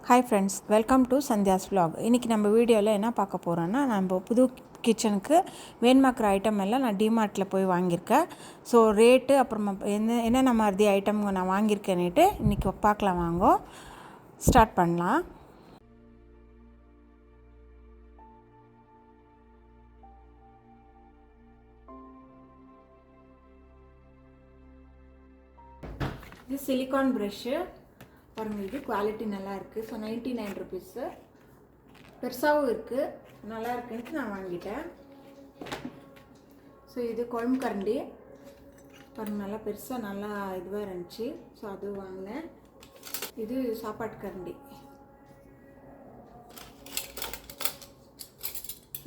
Hi friends, welcome to Sandhya's vlog. இன்றைக்கி நம்ம வீடியோவில் என்ன பார்க்க போகிறோன்னா, நம்ம புது கிச்சனுக்கு வேணுமாக்கிற ஐட்டம் எல்லாம் நான் டிமார்ட்டில் போய் வாங்கியிருக்கேன். ஸோ ரேட்டு அப்புறமா என்னென்ன மாதிரி ஐட்டம் நான் வாங்கியிருக்கேன்னுட்டு இன்றைக்கி பார்க்கலாம். வாங்கோ ஸ்டார்ட் பண்ணலாம். இது சிலிக்கான் ப்ரஷ்ஷு பாருங்கள். இது குவாலிட்டி நல்லா இருக்குது. So 99 rupees. பெருசாகவும் இருக்குது, நல்லா இருக்குன்ட்டு நான் வாங்கிட்டேன். ஸோ இது குழம்பு கரண்டி பாருங்கள், நல்லா பெருசாக நல்லா இதுவாக இருந்துச்சு. ஸோ அது வாங்கினேன். இது சாப்பாட்டு கரண்டி.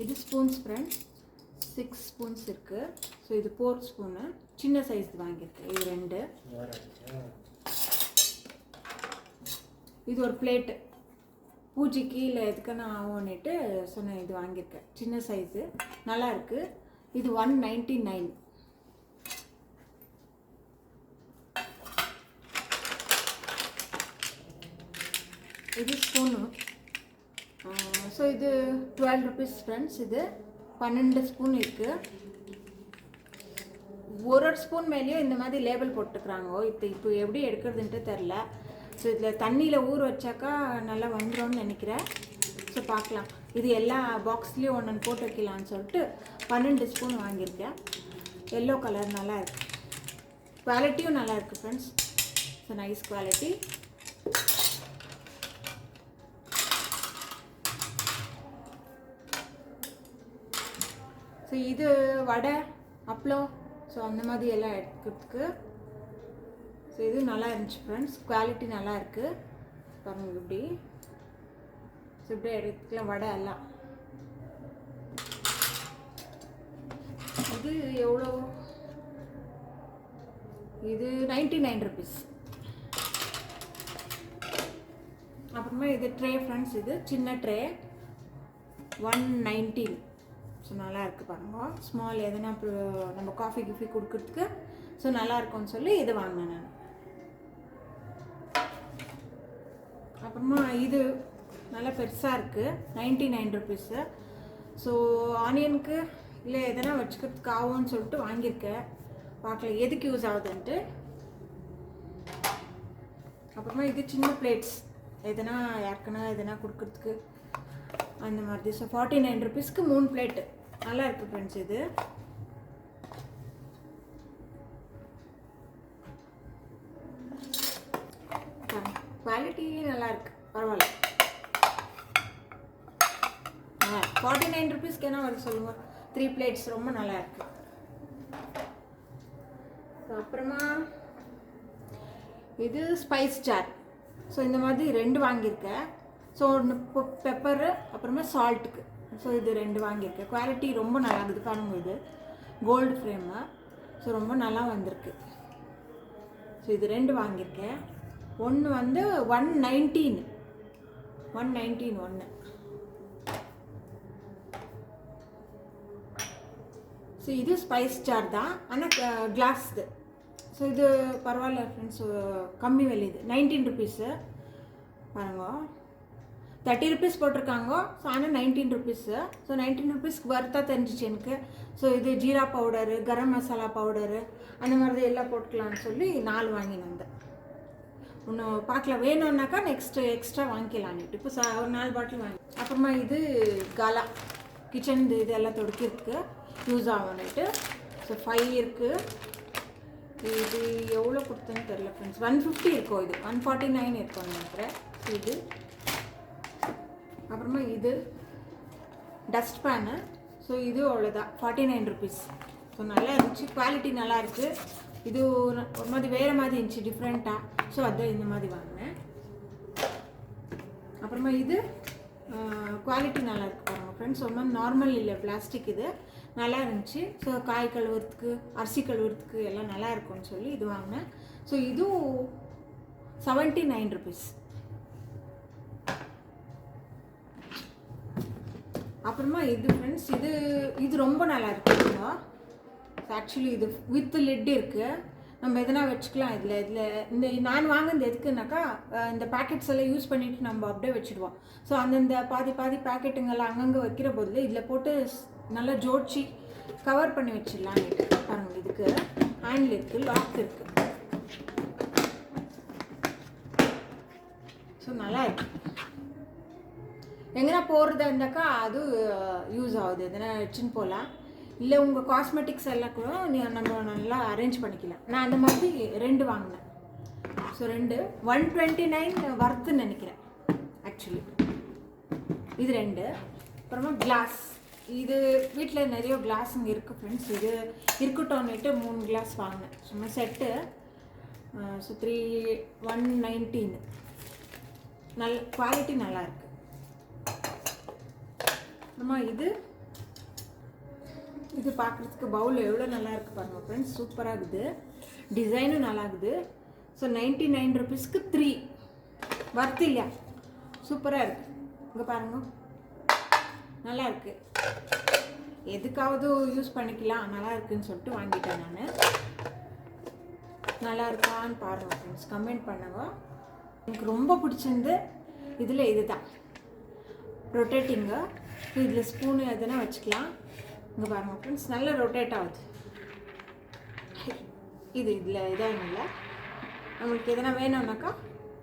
இது ஸ்பூன்ஸ் ஃப்ரெண்ட்ஸ், 6 ஸ்பூன்ஸ் இருக்குது. ஸோ இது 4 ஸ்பூனு, சின்ன சைஸ் வாங்கியிருக்கேன். இது 2. இது ஒரு பிளேட்டு, பூஜைக்கு இல்லை எதுக்குன்னு ஆகும்னுட்டு சொன்னேன். இது வாங்கியிருக்கேன், சின்ன சைஸு, நல்லா இருக்குது. இது 199. இது ஸ்பூனு. ஸோ இது 12 ருபீஸ் ஃப்ரெண்ட்ஸ். இது 12 ஸ்பூன் இருக்குது. ஒரு ஸ்பூன் மேலேயும் இந்த மாதிரி லேபிள் போட்டுக்கிறாங்க. இப்போ எப்படி எடுக்கிறதுன்ட்டு தெரில. ஸோ இதில் தண்ணியில் ஊற வச்சாக்கா நல்லா வந்துடும்னு நினைக்கிறேன். ஸோ பார்க்கலாம். இது எல்லா பாக்ஸ்லேயும் ஒன்று போட்டு வைக்கலான்னு சொல்லிட்டு 12 ஸ்பூன் வாங்கியிருக்கேன். எல்லோ கலர் நல்லா இருக்குது, குவாலிட்டியும் நல்லா இருக்குது friends. So nice quality. So இது வடை, அப்பளம், ஸோ அந்த மாதிரி எல்லாம் எடுக்கிறதுக்கு. ஸோ இது நல்லா இருந்துச்சு ஃப்ரெண்ட்ஸ், குவாலிட்டி நல்லா இருக்குது. பாருங்கள் இப்படி. ஸோ இப்படி எடுத்துக்கலாம் வடை எல்லாம். இது எவ்வளோ? இது 99 ருபீஸ். அப்புறமா இது ட்ரே ஃப்ரெண்ட்ஸ், இது சின்ன ட்ரே 119. ஸோ நல்லா இருக்குது பாருங்க. ஸ்மால் எதுனா நம்ம காஃபி கொடுக்கறதுக்கு ஸோ நல்லா இருக்கும்னு சொல்லி இது வாங்கினேன் நான். அப்புறமா இது நல்லா பெருசாக இருக்குது, 99 ருபீஸு. ஸோ ஆனியனுக்கு இல்லை எதனா வச்சுக்கிறதுக்கு ஆகும்னு சொல்லிட்டு வாங்கியிருக்கேன். பார்க்கல எதுக்கு யூஸ் ஆகுதுன்ட்டு. அப்புறமா இது சின்ன பிளேட்ஸ், எதனா யாருக்குன்னா எதனா கொடுக்கறதுக்கு அந்த மாதிரி. ஸோ 49 ருபீஸ்க்கு 3 பிளேட்டு. நல்லா இருக்குது ஃப்ரெண்ட்ஸ். இது குவாலிட்டி நல்லா இருக்குது, பரவாயில்ல. 49 ருபீஸ்க்கு என்ன வருது சொல்லுங்கள்? 3 பிளேட்ஸ் ரொம்ப நல்லா இருக்குது. அப்புறமா இது ஸ்பைஸ் ஜார். ஸோ இந்த மாதிரி 2 வாங்கியிருக்கேன். ஸோ ஒன்று பெப்பரு, அப்புறமா சால்ட்டுக்கு. ஸோ இது 2 வாங்கியிருக்கேன். குவாலிட்டி ரொம்ப நல்லா இருக்குது பாருங்க. இது கோல்டு ஃப்ரேமு. ஸோ ரொம்ப நல்லா வந்திருக்கு. ஸோ இது 2 வாங்கியிருக்கேன். ஒன்று வந்து 119 ஒன்று. ஸோ இது ஸ்பைஸ் ஜார் தான், ஆனால் கிளாஸ்து. ஸோ இது பரவாயில்ல ஃப்ரெண்ட்ஸ், கம்மி விலை. இது 19 ருபீஸு பாருங்க. 30 ருபீஸ் போட்டிருக்காங்க. ஸோ ஆனால் 19 ருபீஸு. ஸோ 19 ருபீஸ்க்கு வர்த்தா தெரிஞ்சிச்சு எனக்கு. ஸோ இது ஜீரா பவுடரு, கரம் மசாலா பவுடரு, அந்த மாதிரி எல்லாம் போட்டுக்கலான்னு சொல்லி 4 வாங்கினேன். வந்தேன். இன்னும் பார்க்கலாம், வேணும்னாக்கா எக்ஸ்ட்ரா வாங்கிக்கலான்ட்டு இப்போ ஒரு 4 பாட்டில் வாங்கி. அப்புறமா இது காலா கிச்சன் இதெல்லாம் துடைக்கிறதுக்கு யூஸ் ஆகும்னுட்டு. ஸோ 5 இருக்குது. இது எவ்வளோ கொடுத்தேன்னு தெரியல ஃப்ரெண்ட்ஸ். 150 இருக்கும். இது 149 இருக்கும்னு நினைக்கிறேன். இது அப்புறமா இது டஸ்ட் பேனு. ஸோ இது அவ்வளோதான், 49 ருபீஸ். ஸோ நல்லா இருந்துச்சு, குவாலிட்டி நல்லா இருக்குது. இது ஒரு மாதிரி வேறு மாதிரி இருந்துச்சு, டிஃப்ரெண்ட்டாக. ஸோ அதுதான் இந்த மாதிரி வாங்கினேன். அப்புறமா இது குவாலிட்டி நல்லா இருக்குது பாருங்கள் ஃப்ரெண்ட்ஸ். ரொம்ப நார்மல் இல்லை, பிளாஸ்டிக். இது நல்லா இருந்துச்சு. ஸோ காய் கழுவுறதுக்கு, அரிசி கழுவுறதுக்கு எல்லாம் நல்லா இருக்கும்னு சொல்லி இது வாங்கினேன். ஸோ இதுவும் 79 ருபீஸ். அப்புறமா இது ஃப்ரெண்ட்ஸ், இது ரொம்ப நல்லா இருக்குங்க. ஆக்சுவலி இது வித் லிட் இருக்குது. நம்ம எதனா வச்சுக்கலாம். இதில் இந்த நான் வாங்கினது எதுக்குனாக்கா இந்த பேக்கெட்ஸ் எல்லாம் யூஸ் பண்ணிவிட்டு நம்ம அப்படியே வச்சுடுவோம். ஸோ அந்தந்த பாதி பேக்கெட்டுங்கெல்லாம் அங்கங்கே வைக்கிற போதில் இதில் போட்டு நல்லா ஜோடிச்சு கவர் பண்ணி வச்சிடலான்ட்டு பாருங்கள். இதுக்கு ஹேண்டில் இருக்குது, லாக் இருக்குது. ஸோ நல்லா இருக்குது. எங்கன்னா போகிறதா இருந்தாக்கா அது யூஸ் ஆகுது. எதனா வச்சுன்னு போகலாம். இல்லை உங்கள் காஸ்மெட்டிக்ஸ் எல்லாம் கூட நம்ம நல்லா அரேஞ்ச் பண்ணிக்கலாம். நான் அந்த மாதிரி 2 வாங்கினேன். ஸோ 2 129 வர்த்துன்னு நினைக்கிறேன் ஆக்சுவலி. இது 2. அப்புறமா கிளாஸ். இது வீட்டில் நிறைய கிளாஸ் இங்கே இருக்குது ஃப்ரெண்ட்ஸ். இது இருக்கட்டும்னுட்டு 3 கிளாஸ் வாங்கினேன் சும்மா செட்டு. ஸோ 119. குவாலிட்டி நல்லாயிருக்கு. அப்புறமா இது பார்க்குறதுக்கு பவுல் எவ்வளோ நல்லா இருக்குது பாருங்கள் ஃப்ரெண்ட்ஸ். சூப்பராக இருக்குது, டிசைனும் நல்லா இருக்குது. ஸோ 99 ருபீஸ்க்கு 3 வர்த்து இல்லையா? சூப்பராக இருக்குது. இங்கே பாருங்கள், நல்லா இருக்குது. எதுக்காவது யூஸ் பண்ணிக்கலாம், நல்லா இருக்குதுன்னு சொல்லிட்டு வாங்கிட்டேன் நான். நல்லா இருக்கான்னு பாருங்கள் ஃப்ரெண்ட்ஸ், கமெண்ட் பண்ணுங்க. எனக்கு ரொம்ப பிடிச்சிருந்து இதில் இது தான் ரொட்டேட்டிங்கு. இதில் ஸ்பூனு எதுனா வச்சுக்கலாம். இங்கே பாருங்கள் ஃப்ரெண்ட்ஸ், நல்லா ரொட்டேட் ஆகுது. இதில் இதாக இல்லை, நம்மளுக்கு எதனா வேணும்னாக்கா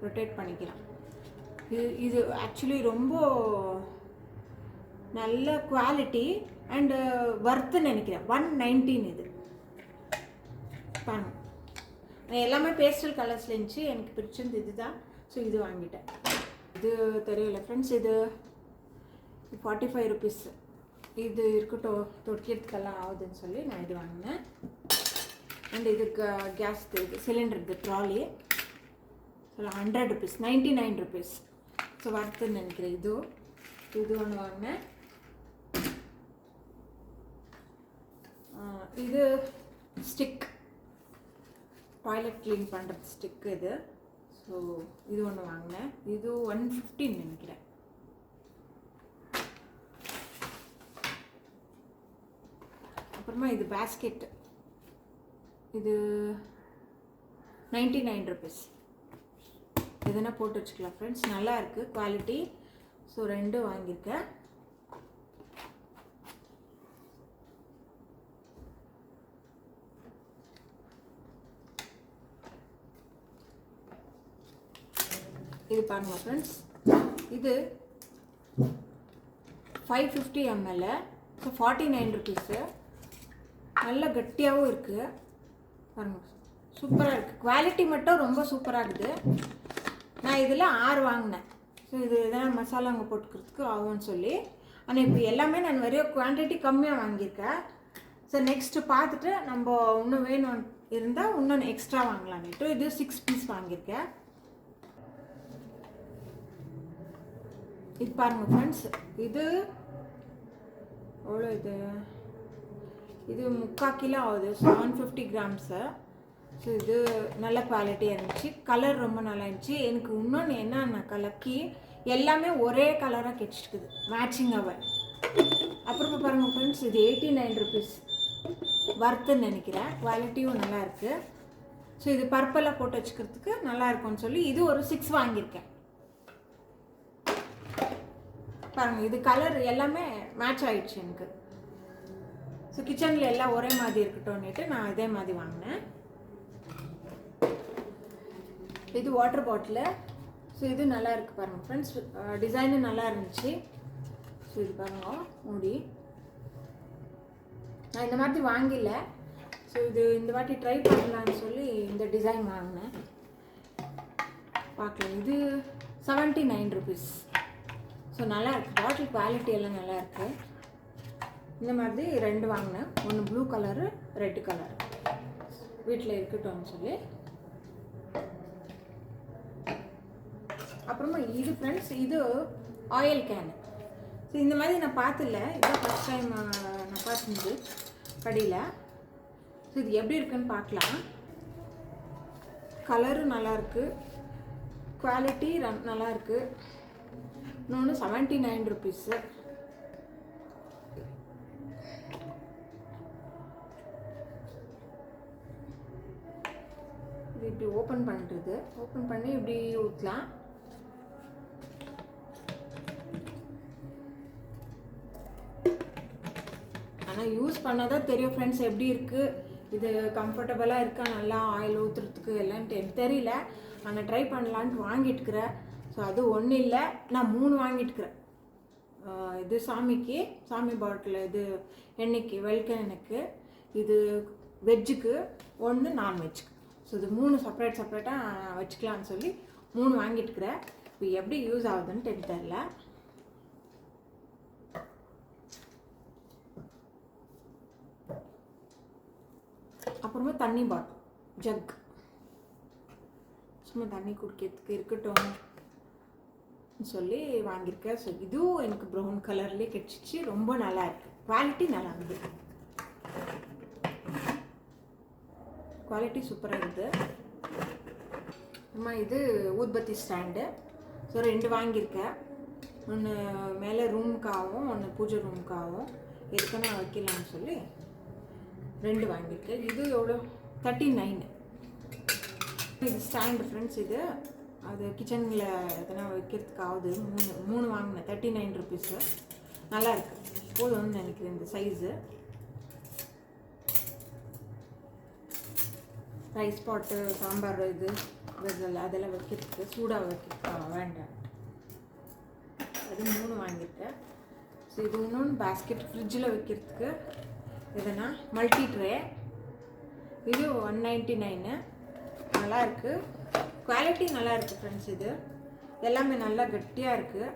ரொட்டேட் பண்ணிக்கலாம். இது ஆக்சுவலி ரொம்ப நல்ல குவாலிட்டி அண்டு வர்த்துன்னு நினைக்கிறேன். 119 இது பாருங்கள். எல்லாமே பேஸ்டல் கலர்ஸில் இருந்துச்சு, எனக்கு பிடிச்சிருந்து இது தான். ஸோ இது வாங்கிட்டேன். இது தெரியல ஃப்ரெண்ட்ஸ், இது 45 ருபீஸ். இது இருக்கட்டும், தொட்டியத்துக்கெல்லாம் ஆகுதுன்னு சொல்லி நான் இது வாங்கினேன். அண்ட் இதுக்கு கேஸ் இது சிலிண்டர், இது trolley. So 100 rupees, 99 rupees. So வர்த்துன்னு நினைக்கிறேன். இது ஒன்று வாங்கினேன். இது ஸ்டிக், டாய்லெட் க்ளீன் பண்ணுறது ஸ்டிக் இது. ஸோ இது ஒன்று வாங்கினேன். இது 115 நினைக்கிறேன். அப்புறமா இது பேஸ்கெட், இது 99 ருபீஸ். எதுனா போட்டு வச்சுக்கலாம் ஃப்ரெண்ட்ஸ், நல்லா இருக்குது குவாலிட்டி. ஸோ 2 வாங்கியிருக்கேன். இது பாருங்கள் ஃப்ரெண்ட்ஸ், இது 550 ml. So 49 rupees. நல்ல கட்டியாகவும் இருக்குது பாருங்கள், சூப்பராக இருக்குது. குவாலிட்டி மட்டும் ரொம்ப சூப்பராக இருக்குது. நான் இதில் 6 வாங்கினேன். ஸோ இது எதனா மசாலா அங்கே போட்டுக்கிறதுக்கு ஆகும்னு சொல்லி. ஆனால் இப்போ எல்லாமே நான் நிறைய குவான்டிட்டி கம்மியாக வாங்கியிருக்கேன். ஸோ நெக்ஸ்ட்டு பார்த்துட்டு நம்ம இன்னும் வேணும் இருந்தால் இன்னொன்று எக்ஸ்ட்ரா வாங்கலான்ட்டு இது 6 பீஸ் வாங்கியிருக்கேன். இது பாருங்கள் ஃப்ரெண்ட்ஸ், இது எவ்வளோ இது 3/4 கிலோ ஆகுது. 750 கிராம்ஸு. ஸோ இது நல்ல குவாலிட்டியாக இருந்துச்சு, கலர் ரொம்ப நல்லா இருந்துச்சு. எனக்கு இன்னொன்று என்னன்னா கலக்கி எல்லாமே ஒரே கலராக கிடச்சிட்டுக்குது, மேட்சிங்காக. அப்புறமா பாருங்கள் ஃப்ரெண்ட்ஸ், இது 89 ருபீஸ் வர்த்துன்னு நினைக்கிறேன். குவாலிட்டியும் நல்லாயிருக்கு. ஸோ இது பர்பிளாக போட்டு வச்சுக்கிறதுக்கு நல்லா இருக்கும்னு சொல்லி இது ஒரு 6 வாங்கியிருக்கேன். பாருங்கள், இது கலர் எல்லாமே மேட்ச் ஆகிடுச்சு எனக்கு. ஸோ கிச்சனில் எல்லாம் ஒரே மாதிரி இருக்கட்டும்னுட்டு நான் இதே மாதிரி வாங்கினேன். இது வாட்டர் பாட்டிலு. ஸோ இது நல்லா இருக்குது பாருங்கள் ஃப்ரெண்ட்ஸ், டிசைனும் நல்லா இருந்துச்சு. ஸோ இது பாருங்கள் மூடி, நான் இந்த மாதிரி வாங்கல. ஸோ இது இந்த வாட்டி ட்ரை பண்ணலான்னு சொல்லி இந்த டிசைன் வாங்கினேன். பார்க்கலாம், இது 79 ருபீஸ். ஸோ நல்லா இருக்குது, பாட்டில் குவாலிட்டி எல்லாம் நல்லா இருக்குது. இந்த மாதிரி 2 வாங்கினேன். ஒன்று ப்ளூ கலரு, ரெட் கலர். வீட்டில் இருக்கட்டும்னு சொல்லி. அப்புறமா இது ஃப்ரெண்ட்ஸ், இது ஆயில் கேனு. ஸோ இந்த மாதிரி நான் பார்த்துல, இதான் ஃபஸ்ட் டைம் நான் பார்த்துருந்து கடையில். ஸோ இது எப்படி இருக்குன்னு பார்க்கலாம். கலரும் நல்லாயிருக்கு, குவாலிட்டி நல்லாயிருக்கு. இன்னொன்று 79 ருபீஸு. இது இப்படி ஓப்பன் பண்ணுறது, ஓப்பன் பண்ணி இப்படி ஊற்றலாம். ஆனால் யூஸ் பண்ணால் தான் தெரியும் ஃப்ரெண்ட்ஸ் எப்படி இருக்குது, இது கம்ஃபர்டபுளாக இருக்கா, நல்லா ஆயில் ஊற்றுறதுக்கு எல்லான்ட்டு எனக்கு தெரியல. நான் ட்ரை பண்ணலான்ட்டு வாங்கிட்டுக்கிறேன். ஸோ அது ஒன்றும் இல்லை, நான் 3 வாங்கிட்டுக்கிறேன். இது சாமிக்கு, சாமி பாட்டில், இது எண்ணெய்க்கு, வெல்கனுக்கு, இது வெஜ்ஜுக்கு, 1 நான்வெஜ்ஜுக்கு. ஸோ இது 3 செப்பரேட்டாக வச்சுக்கலான்னு சொல்லி 3 வாங்கிட்டுக்கிறேன். இப்போ எப்படி யூஸ் ஆகுதுன்னு எனக்கு தெரியல. அப்புறமா தண்ணி பாட்டில், ஜக், சும்மா தண்ணி குடிக்கிறதுக்கு இருக்கட்டும் சொல்லி வாங்கியிருக்கேன். ஸோ இதுவும் எனக்கு ப்ரௌன் கலர்லேயே கிடச்சிச்சு. ரொம்ப நல்லா இருக்குது, குவாலிட்டி நல்லா இருக்குது, குவாலிட்டி சூப்பராக இருக்குது. அம்மா இது ஊத்பத்தி ஸ்டாண்டு. ஸோ 2 வாங்கியிருக்கேன். ஒன்று மேலே ரூமுக்காகவும், ஒன்று பூஜை ரூமுக்காகவும் எதுக்குன்னா வைக்கலாம்னு சொல்லி 2 வாங்கியிருக்கேன். இது எவ்வளோ? 39. இது ஸ்டாண்டு ஃப்ரெண்ட்ஸ். இது அது கிச்சனில் எதனா வைக்கிறதுக்காவது 3 வாங்கினேன். 39 ருபீஸு. நல்லா இருக்குது, போதும்னு நினைக்கிறேன் இந்த சைஸு. ரைஸ் பாட்டு, சாம்பார் இது வெசல் அதெல்லாம் வைக்கிறதுக்கு, சூடாக வைக்கிறதுக்கு வேண்டாம். அது 3 வாங்கியிருக்கேன். ஸோ இது இன்னொன்று பேஸ்கெட், ஃப்ரிட்ஜில் வைக்கிறதுக்கு எதுனா மல்டி ட்ரே. இது 199. நல்லா இருக்குது, குவாலிட்டி நல்லா இருக்குது ஃப்ரெண்ட்ஸ். இது எல்லாமே நல்லா கட்டியாக இருக்குது.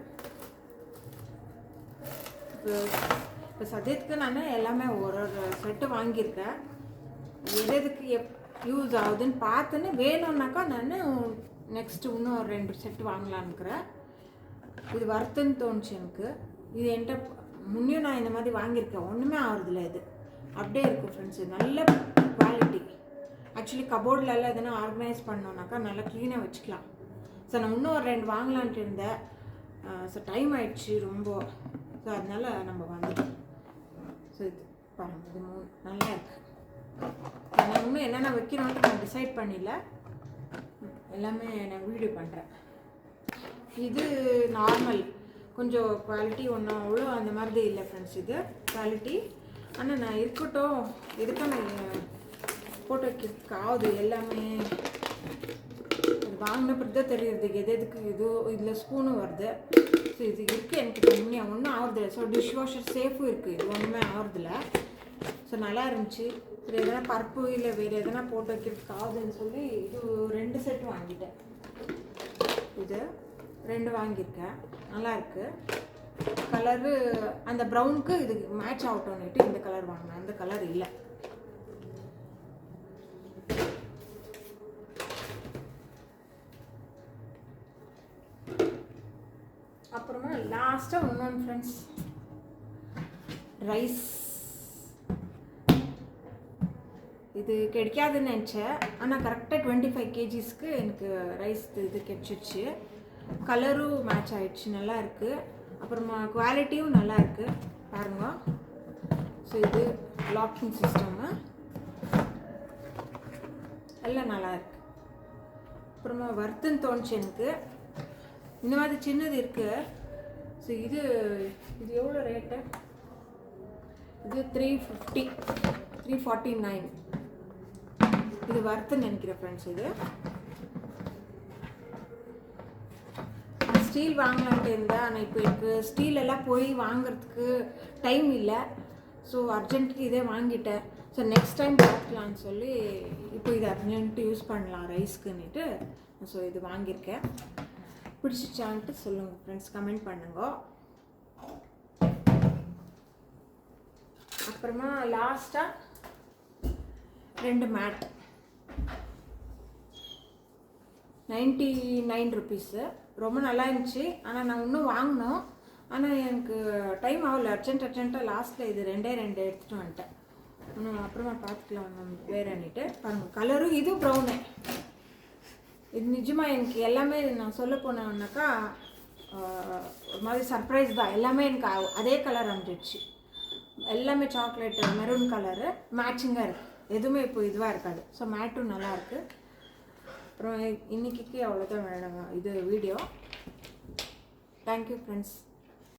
இப்போ சத்தியத்துக்கு நான் எல்லாமே ஒரு செட்டு வாங்கியிருக்கேன். எதுக்கு யூஸ் ஆகுதுன்னு பார்த்துன்னு வேணும்னாக்கா நான் நெக்ஸ்ட்டு இன்னும் ஒரு 2 செட்டு வாங்கலான்னுக்கிறேன். இது வருத்தன்னு தோணுச்சு எனக்கு. இது என்கிட்ட முன்னையும் நான் இந்த மாதிரி வாங்கியிருக்கேன், ஒன்றுமே ஆகுறதில்ல. இது அப்படியே இருக்குது ஃப்ரெண்ட்ஸ், நல்ல குவாலிட்டி. ஆக்சுவலி கபோர்ட்லலாம் எதனா ஆர்கனைஸ் பண்ணோன்னாக்கா நல்லா க்ளீனாக வச்சுக்கலாம். ஸோ நான் இன்னும் ஒரு 2 வாங்கலான்ட்டு இருந்தேன். ஸோ டைம் ஆயிடுச்சு ரொம்ப. ஸோ அதனால நம்ம வந்துட்டோம். ஸோ இது பாருங்கள், இது 3 நல்லா இருக்குது. நான் இன்னும் என்னென்ன வைக்கணும்னு நான் டிசைட் பண்ணல, எல்லாமே நான் வீடியோ பண்ணுறேன். இது நார்மல், கொஞ்சம் குவாலிட்டி ஒன்றும் அவ்வளோ அந்த மாதிரி இல்லை ஃப்ரெண்ட்ஸ். இது குவாலிட்டி, ஆனால் நான் இருக்கட்டும் எதுக்காக நான் போட்டோ வைக்கிறதுக்கு ஆகுது. எல்லாமே இது வாங்கின பிறகு தான் தெரியுது எதுக்கு. இதோ இதில் ஸ்பூனும் வருது. ஸோ இது இருக்குது எனக்கு உண்மையாக ஒன்றும் ஆகுறதில்ல. ஸோ டிஷ் வாஷர் சேஃபும் இருக்குது, இது ஒன்றுமே ஆகுறதில்ல. ஸோ நல்லா இருந்துச்சு. இது எதனா பருப்பு இல்லை வேறு எதனா போட்டு வைக்கிறதுக்கு ஆகுதுன்னு சொல்லி இது 2 செட் வாங்கிட்டேன். இது 2 வாங்கியிருக்கேன். நல்லா இருக்குது. கலரு அந்த ப்ரௌனுக்கு இது மேட்ச் ஆகட்டும்னுட்டு இந்த கலர் வாங்கினேன், அந்த கலர் இல்லை. அப்புறமா லாஸ்ட்டாக இன்னொன்று ஃப்ரெண்ட்ஸ், ரைஸ். இது கிடைக்காதுன்னு நினச்சேன், ஆனால் கரெக்டாக 25 kgsக்கு எனக்கு ரைஸ் இது கிடைச்சிடுச்சு. கலரும் மேட்ச் ஆகிடுச்சு, நல்லா இருக்குது. அப்புறமா குவாலிட்டியும் நல்லா இருக்குது பாருங்க. ஸோ இது லாக்கிங் சிஸ்டமு எல்லாம் நல்லா இருக்குது. அப்புறமா வருத்துன்னு தோணுச்சு எனக்கு. இந்த மாதிரி சின்னது இருக்குது. ஸோ இது எவ்வளோ ரேட்டு? இது 350, 349. இது வருத்துன்னு நினைக்கிறேன் ஃப்ரெண்ட்ஸ். இது ஸ்டீல் வாங்கலான்ட்டு இருந்தேன், ஆனால் இப்போ எனக்கு ஸ்டீல் எல்லாம் போய் வாங்கிறதுக்கு டைம் இல்லை. ஸோ அர்ஜென்ட்டுக்கு இதே வாங்கிட்டேன். ஸோ நெக்ஸ்ட் டைம் பார்க்கலான்னு சொல்லி இப்போ இது அர்ஜென்ட்டு யூஸ் பண்ணலாம் ரைஸ்க்குன்னுட்டு ஸோ இது வாங்கியிருக்கேன். பிடிச்சிச்சான்ட்டு சொல்லுங்கள் ஃப்ரெண்ட்ஸ், கமெண்ட் பண்ணுங்க. அப்புறமா லாஸ்ட்டாக 2 மேட், 99 ருபீஸு. ரொம்ப நல்லா இருந்துச்சு. ஆனால் நான் இன்னும் வாங்கினோம், ஆனால் எனக்கு டைம் ஆகல. அர்ஜென்ட்டாக லாஸ்ட்டில் இது 2 எடுத்துகிட்டு வந்துட்டேன். இன்னும் அப்புறமா பார்த்துக்கலாம் வேறுன்னுட்டு. பாருங்கள் கலரும் இது ப்ரௌனு. இது நிஜமாக எனக்கு எல்லாமே நான் சொல்ல போனேன்னாக்கா ஒரு மாதிரி சர்ப்ரைஸ் தான். எல்லாமே எனக்கு அதே கலர் வந்துடுச்சு. எல்லாமே சாக்லேட் மெரூன் கலரு மேட்சிங்காக இருக்குது. எதுவுமே இப்போ இதுவாக இருக்காது. ஸோ மேட்டும் நல்லாயிருக்கு. அப்புறம் இன்றைக்கி அவ்வளோதான் வேணுங்க இது வீடியோ. Thank you friends.